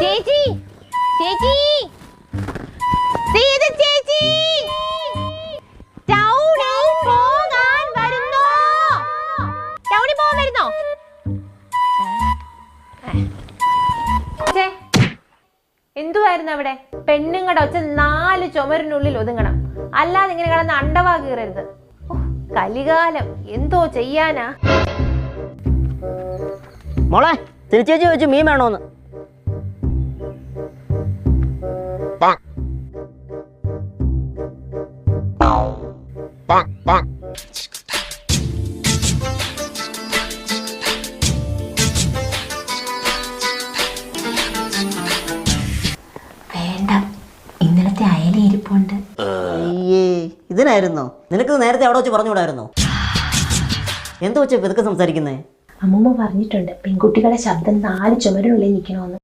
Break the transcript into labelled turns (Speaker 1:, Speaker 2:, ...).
Speaker 1: ചേച്ചി ചേച്ചി സീത ചേച്ചി ടൗണിൽ പോകാൻ വരുന്നോ? ടൗണിൽ പോകാൻ വരുന്നോ? എന്തുവായിരുന്നു അവിടെ? പെണ്ണുങ്ങളുടെ ഒച്ച 4 ചുമരിനുള്ളിൽ ഒതുങ്ങണം, അല്ലാതെ ഇങ്ങനെ കിടന്ന് അണ്ടവാ കീറരുത്. കലികാലം എന്തോ ചെയ്യാനാ.
Speaker 2: മോളെ തിരിച്ചേച്ചി ചോദിച്ചു മീൻ വേണോന്ന്.
Speaker 1: വേണ്ട, ഇന്നലത്തെ അയല ഇരിപ്പുണ്ട്.
Speaker 2: അയ്യേ, ഇതിനായിരുന്നോ? നിനക്ക് നേരത്തെ അവിടെ വെച്ച് പറഞ്ഞുകൂടായിരുന്നോ? എന്താ വെച്ചാ ഇതൊക്കെ സംസാരിക്കുന്നേ?
Speaker 1: അമ്മൂമ്മ പറഞ്ഞിട്ടുണ്ട് പെൺകുട്ടികളുടെ ശബ്ദം 4 ചുമരിനുള്ളിൽ നിൽക്കണമെന്ന്.